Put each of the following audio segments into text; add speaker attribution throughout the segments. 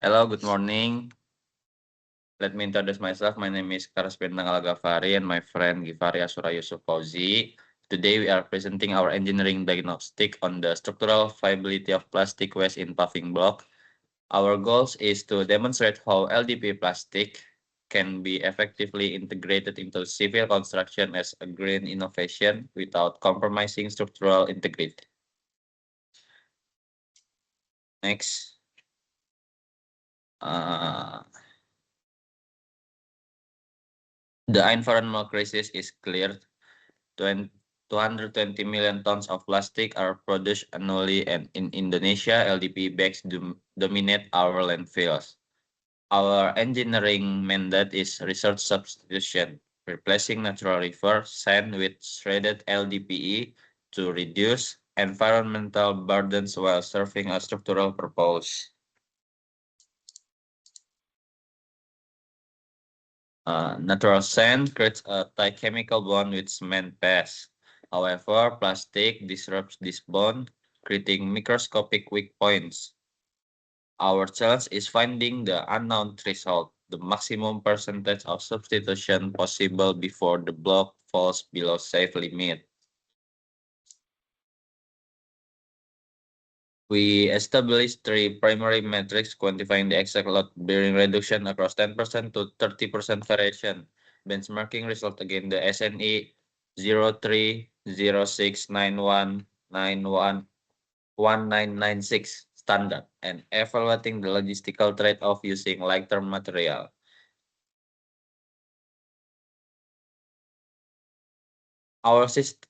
Speaker 1: Hello, good morning. Let me introduce myself. My name is Karas Bendang Al-Ghafari and my friend Givari Asura Yusuf Fauzi. Today we are presenting our engineering diagnostic on the structural viability of plastic waste in paving block. Our goals is to demonstrate how LDPE plastic can be effectively integrated into civil construction as a green innovation without compromising structural integrity. Next. Uh, the environmental crisis is clear. 220 million tons of plastic are produced annually, and in Indonesia, LDPE bags dominate our landfills. Our engineering mandate is research substitution, replacing natural river sand with shredded LDPE to reduce environmental burdens while serving a structural purpose. Natural sand creates a tight chemical bond with cement paste. However, plastic disrupts this bond, creating microscopic weak points. Our challenge is finding the unknown threshold, the maximum percentage of substitution possible before the block falls below safe limit. We established three primary metrics quantifying the exact load bearing reduction across 10% to 30% variation. Benchmarking result again the SNE 030691911996 standard and evaluating the logistical trade-off using lighter material. Our system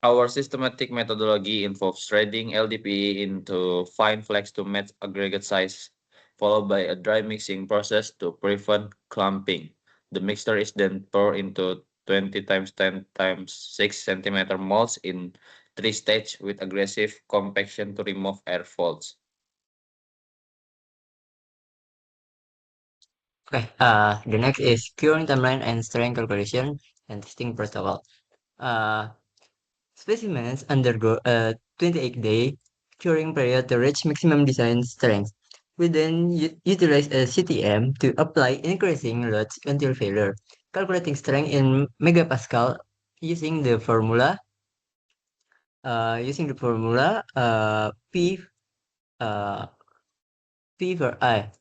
Speaker 1: Our systematic methodology involves shredding LDPE into fine flakes to match aggregate size, followed by a dry mixing process to prevent clumping. The mixture is then poured into 20 times 10 times 6 centimeter molds in 3 stages with aggressive compaction to remove air faults.
Speaker 2: Okay, the next is curing timeline and strength calculation and testing protocol. Uh, Specimens undergo a 28-day curing period to reach maximum design strength. We then utilize a CTM to apply increasing loads until failure, calculating strength in megapascal using the formula P uh, P for I.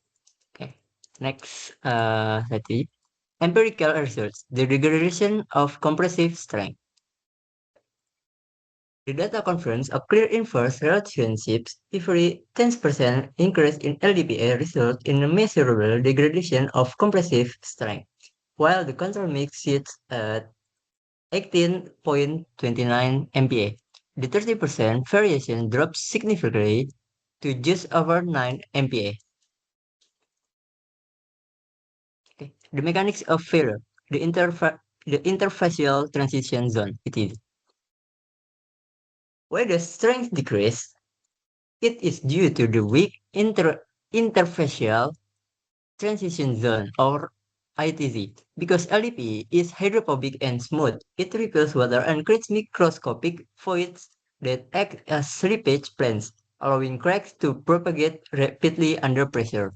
Speaker 2: Okay. Next, let's see. Empirical research, the degradation of compressive strength. The data confirms a clear inverse relationship. Every 10% increase in LDPA results in a measurable degradation of compressive strength, while the control mix sits at 18.29 MPa. The 30% variation drops significantly to just over 9 MPa. Okay. The mechanics of failure, the interfacial transition zone, it is. Where the strength decrease, it is due to the weak interfacial transition zone or ITZ. Because LDPE is hydrophobic and smooth, it repels water and creates microscopic voids that act as slippage planes, allowing cracks to propagate rapidly under pressure.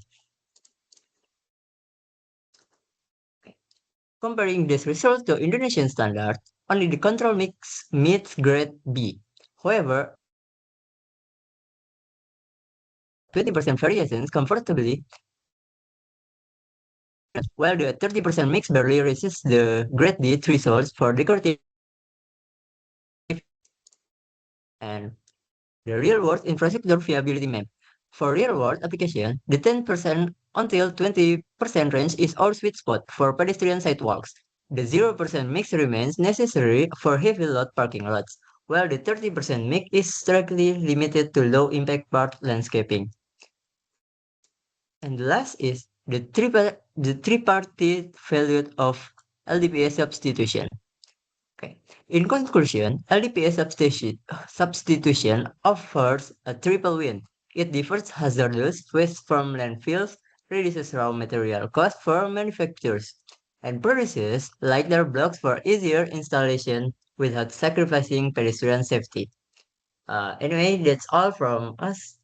Speaker 2: Comparing this result to Indonesian standard, only the control mix meets grade B. However, 20% variations comfortably, while the 30% mix barely reaches the grade D thresholds for decorative and the real-world infrastructure viability map. For real-world application, the 10% until 20% range is our sweet spot for pedestrian sidewalks. The 0% mix remains necessary for heavy load parking lots, while the 30% mix is strictly limited to low-impact part landscaping. And the last is the tripartite value of LDPA substitution. Okay. In conclusion, LDPA substitution offers a triple win. It differs hazardous waste from landfills, reduces raw material cost for manufacturers, and produces lighter blocks for easier installation without sacrificing pedestrian safety. Anyway, that's all from us.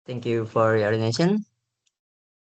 Speaker 2: Thank you for your attention.